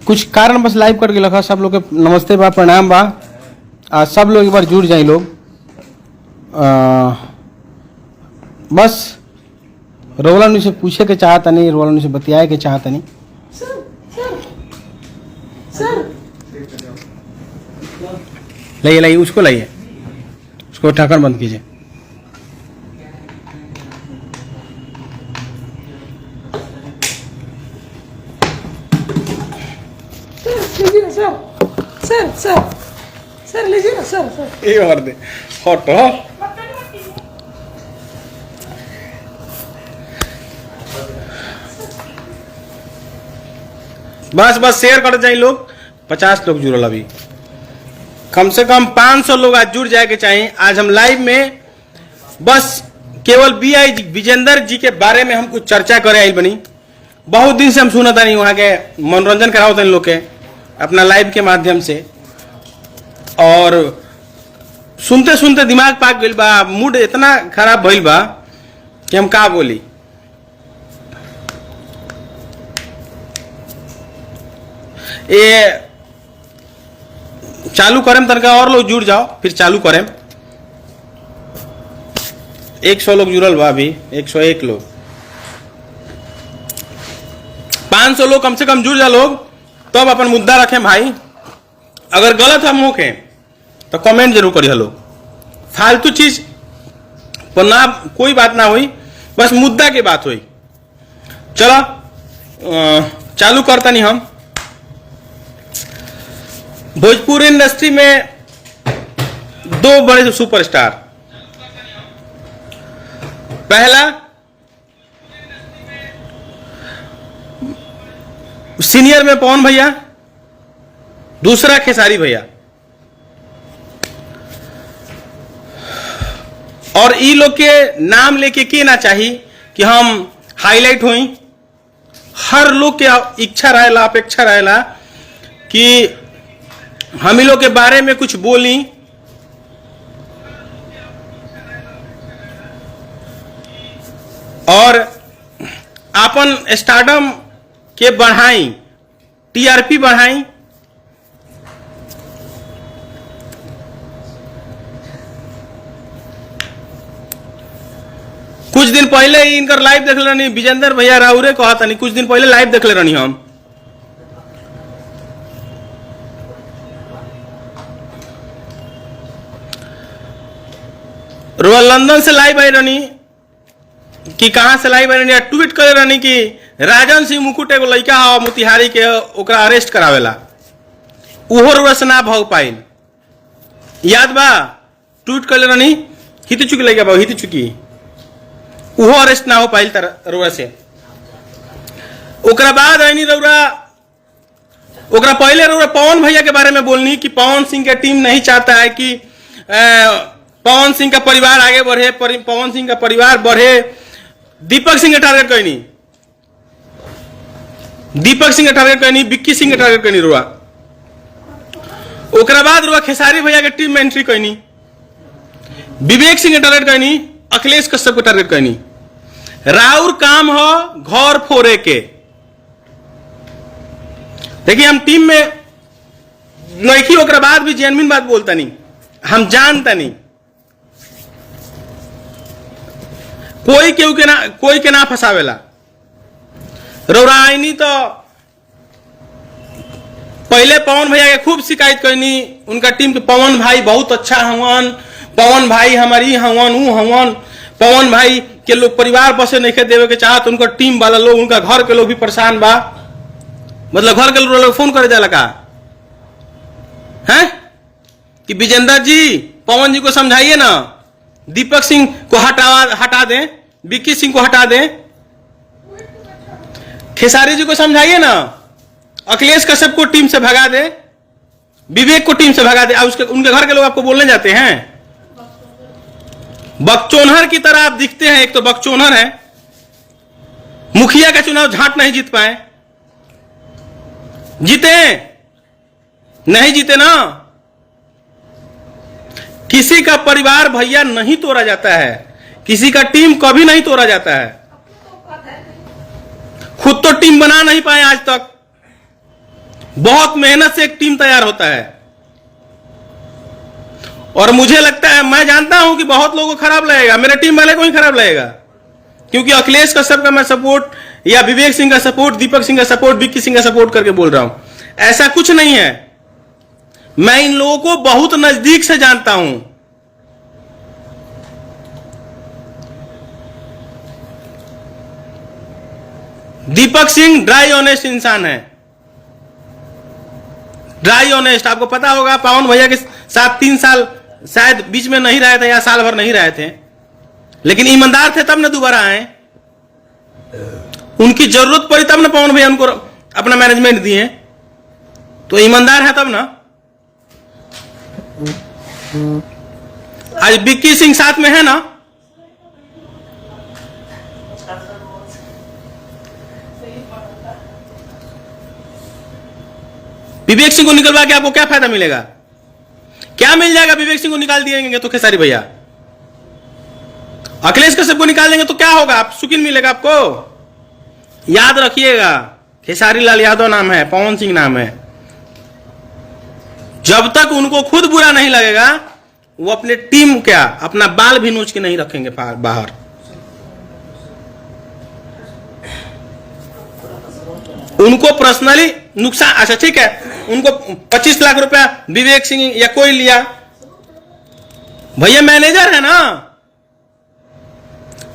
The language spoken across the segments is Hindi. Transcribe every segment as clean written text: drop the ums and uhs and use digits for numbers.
कुछ कारण बस लाइव कट गया। सब लोग के नमस्ते बा, प्रणाम बा। आज सब लोग एक बार जुड़ जाए लोग। बस रोलन से पूछे के चाहता नहीं, रोलन से बतियाए के चाहता नहीं। लाइए लाइए, उसको लाइए, उसको ढक्कन बंद कीजिए। सर सर सर लीजिए ना सर। सर ये और दे हटो। बस बस शेयर कर जाए लोग। 50 लोग जुड़ल, अभी कम से कम 500 लोग आज जुड़ जाए के चाहिए। आज हम लाइव में बस केवल बीआई विजेंद्र जी के बारे में हम कुछ चर्चा करे आई बनी। बहुत दिन से हम सुना था नहीं, वहां के मनोरंजन कराओ था इन लोग के अपना लाइव के माध्यम से, और सुनते सुनते दिमाग पाक गइल बा, मूड इतना खराब भइल बा कि हम का बोली। ये चालू करें तनका और लोग जुड़ जाओ, फिर चालू करें। 100 लोग जुड़ल बा, अभी 101 लोग। 500 लोग कम से कम जुड़ जा लोग, तब अपन मुद्दा रखें भाई। अगर गलत हम होके तो कमेंट जरूर करिए लोग। फालतू चीज पर ना कोई बात ना हुई, बस मुद्दा की बात हुई। चलो चालू करता नहीं। हम भोजपुरी इंडस्ट्री में 2 बड़े सुपरस्टार। पहला सीनियर में पवन भैया, दूसरा खेसारी भैया। और ई लोग के नाम लेके के ना चाहिए कि हम हाईलाइट होई। हर लोग के इच्छा रहेला, अपेक्षा रहेला कि हम लोग के बारे में कुछ बोली। और अपन स्टारडम के बढ़ाई, टीआरपी बढ़ाई। कुछ दिन पहले ही इनकर लाइव देख रही विजेंद्र भैया राउरे कहा था नहीं, कुछ दिन पहले लाइव देख ले रही हम। रोल लंदन से लाइव आई रही कि कहां से लाइव आई रही, ट्वीट करे रही कि राजन सिंह मुकुट एगो लड़का है मोतिहारी के, ओकरा अरेस्ट करावेला। उहो रोड से ना भाग पाइल, याद बा? ट्वीट कर रही हित चुकी लगे बा, हित चुकी उहो अरेस्ट ना हो पाइल रउरा से। ओकरा बाद आईनी रउरा, ओकरा पहले रउरा पवन भैया के बारे में बोलनी कि पवन सिंह के टीम नहीं चाहता है कि पवन सिंह का परिवार आगे बढ़े, पवन सिंह का परिवार बढ़े। दीपक सिंह के टारगेट कहनी, दीपक सिंह के टारगेट कहनी, विक्की सिंह के टारगेट कहनी रुआ। ओकरा बाद रुआ खेसारी भैया के टीम में एंट्री कहनी, विवेक सिंह के टारगेट कहनी, अखिलेश कश्यप के टारगेट कहनी। राउर काम हो घर फोड़े के। देखिए हम टीम में लड़की, ओकरा बाद भी जेनविन बात बोलता नहीं, हम जानता नहीं। कोई के ना फंसावेला। रौराइनी तो पहले पवन भैया के खूब शिकायत करनी, उनका टीम के पवन भाई बहुत अच्छा हवन, पवन भाई हमारी हवन, ऊ हवन। पवन भाई के लोग परिवार बसे नहीं देवे के चाहत, उनका टीम वाला लोग, उनका घर के लोग भी परेशान बा। मतलब घर के लोग फोन करे जाला का है कि विजेंद्र जी पवन जी को समझाइए ना, दीपक सिंह को हटा दें, विक्की सिंह को हटा दें, खेसारी जी को समझाइए ना, अखिलेश कश्यप को टीम से भगा दे, विवेक को टीम से भगा दे। उसके उनके घर के लोग आपको बोलने जाते हैं। बकचोनहर की तरह आप दिखते हैं। एक तो बकचोनहर है, मुखिया का चुनाव झांट नहीं जीत पाए, जीते नहीं जीते ना। किसी का परिवार भैया नहीं तोड़ा जाता है, किसी का टीम कभी नहीं तोड़ा जाता है। खुद तो टीम बना नहीं पाए आज तक, बहुत मेहनत से एक टीम तैयार होता है। और मुझे लगता है, मैं जानता हूं कि बहुत लोगों को खराब लगेगा, मेरे टीम वाले को ही खराब लगेगा, क्योंकि अखिलेश कश्यप का मैं सपोर्ट या विवेक सिंह का सपोर्ट, दीपक सिंह का सपोर्ट, विक्की सिंह का सपोर्ट करके बोल रहा हूं। ऐसा कुछ नहीं है। मैं इन लोगों को बहुत नजदीक से जानता हूं। दीपक सिंह ड्राई ऑनेस्ट इंसान है, ड्राई ऑनेस्ट। आपको पता होगा पवन भैया के साथ 3 साल शायद बीच में नहीं रहे थे या साल भर नहीं रहे थे, लेकिन ईमानदार थे तब ना दोबारा आए। उनकी जरूरत पड़ी तब ना पवन भैया उनको अपना मैनेजमेंट दिए, तो ईमानदार है तब ना। आज विक्की सिंह साथ में है ना, विवेक सिंह को निकलवा के आपको क्या फायदा मिलेगा? क्या मिल जाएगा? विवेक सिंह को निकाल दिएंगे तो खेसारी भैया, अखिलेश कश्यप को निकाल देंगे तो क्या होगा? आप सुकिन मिलेगा आपको। याद रखिएगा, खेसारी लाल यादव नाम है, पवन सिंह नाम है। जब तक उनको खुद बुरा नहीं लगेगा, वो अपने टीम क्या अपना बाल भी नोच के नहीं रखेंगे बाहर। उनको पर्सनली नुकसान, अच्छा ठीक है, उनको 25 लाख रुपया विवेक सिंह या कोई लिया, भैया मैनेजर है ना,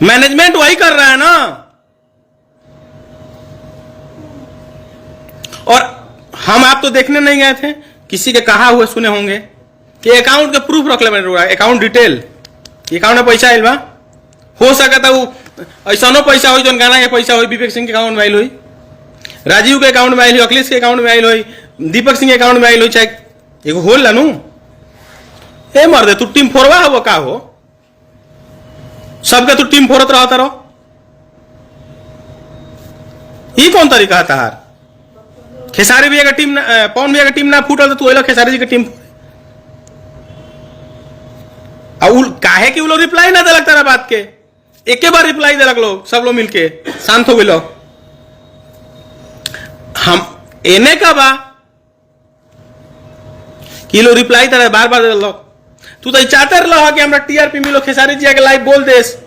मैनेजमेंट वही कर रहा है ना। और हम आप तो देखने नहीं गए थे, किसी के कहा हुए सुने होंगे कि अकाउंट के प्रूफ रख ले, अकाउंट डिटेल, अकाउंट में पैसा आयल बा। हो सकता वो ऐसा पैसा हो जो गाना के पैसा हो विवेक सिंह के अकाउंट में आयल हुई, राजीव के अकाउंट में आयल हुई, अखिलेश के अकाउंट में आयल हुई, दीपक सिंह के अकाउंट में आयल हुई, चाहे एगो होल लानू ए मर दे तू टीम फोरवा हो का हो, सबके तू टीम फोरत रहता रहो। ये कौन तरीका है तहार? खेसारी भैया का टीम, पवन भैया का टीम ना फूटल तो तू खेसारी जी का टीम। काहे कि वो लोग रिप्लाई ना दिलक तेरा बात के, एक बार रिप्लाई दिलक लोग, सब लोग मिलके शांत हो गए। हम एने का बा कि लो रिप्लाई तरह बार बार दे लो। तू तो चाहते रहो कि हमरा टीआरपी मिलो, खेसारी जी के लाइव बोल देस।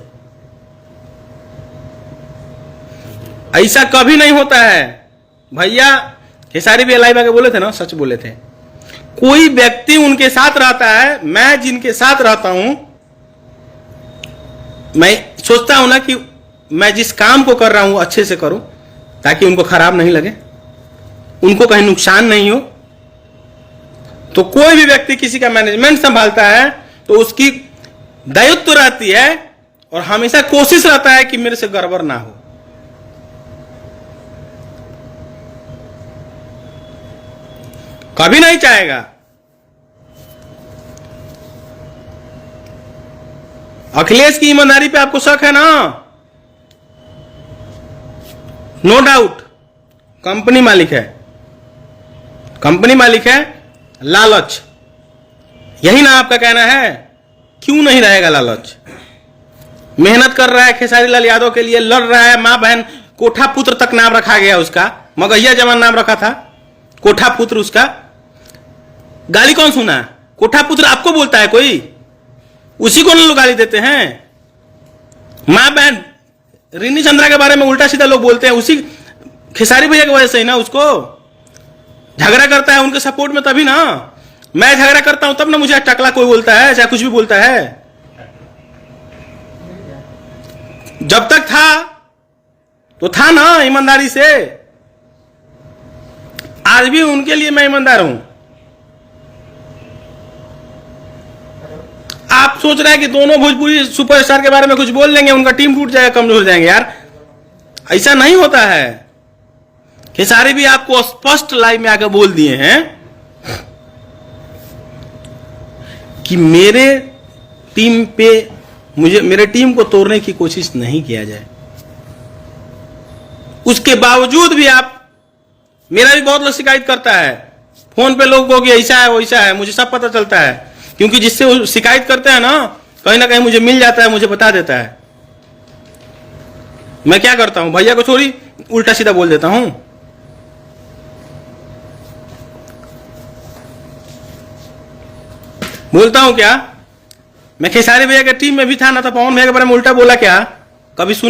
ऐसा कभी नहीं होता है भैया। खेसारी भी लाइव आके बोले थे ना, सच बोले थे। कोई व्यक्ति उनके साथ रहता है, मैं जिनके साथ रहता हूं, मैं सोचता हूं ना कि मैं जिस काम को कर रहा हूं अच्छे से करूं, ताकि उनको खराब नहीं लगे, उनको कहीं नुकसान नहीं हो। तो कोई भी व्यक्ति किसी का मैनेजमेंट संभालता है तो उसकी दायित्व रहती है और हमेशा कोशिश रहता है कि मेरे से गड़बड़ ना हो। कभी नहीं चाहेगा। अखिलेश की ईमानदारी पे आपको शक है ना? No doubt. कंपनी मालिक है, कंपनी मालिक है, लालच, यही ना आपका कहना है? क्यों नहीं रहेगा लालच? मेहनत कर रहा है खेसारी लाल यादव के लिए, लड़ रहा है। मां बहन, कोठा पुत्र तक नाम रखा गया उसका, मगहिया जवान नाम रखा था, कोठा पुत्र उसका। गाली कौन सुना? कोठा पुत्र आपको बोलता है कोई? उसी को लोग गाली देते हैं। मां बहन रीनी चंद्रा के बारे में उल्टा सीधा लोग बोलते हैं, उसी खेसारी भैया की वजह से ही ना। उसको झगड़ा करता है उनके सपोर्ट में, तभी ना। मैं झगड़ा करता हूं तब ना मुझे टकला कोई बोलता है, चाहे कुछ भी बोलता है। जब तक था तो था ना ईमानदारी से। आज भी उनके लिए मैं ईमानदार हूं। आप सोच रहे हैं कि दोनों भोजपुरी सुपरस्टार के बारे में कुछ बोल लेंगे, उनका टीम टूट जाएगा, कमजोर हो जाएंगे। यार ऐसा नहीं होता है। खेसारी भी आपको स्पष्ट लाइव में आकर बोल दिए हैं कि मेरे टीम पे, मुझे मेरे टीम को तोड़ने की कोशिश नहीं किया जाए। उसके बावजूद भी आप, मेरा भी बहुत लोग शिकायत करता है फोन पे लोगों को कि ऐसा है वैसा है, मुझे सब पता चलता है, क्योंकि जिससे वो शिकायत करते हैं ना कहीं मुझे मिल जाता है, मुझे बता देता है। मैं क्या करता हूं, भैया को छोड़ी उल्टा सीधा बोल देता हूं। बोलता हूँ क्या? मैं खेसारी भैया के टीम में भी था ना, तो पवन भैया के बारे में उल्टा बोला क्या? कभी सुने?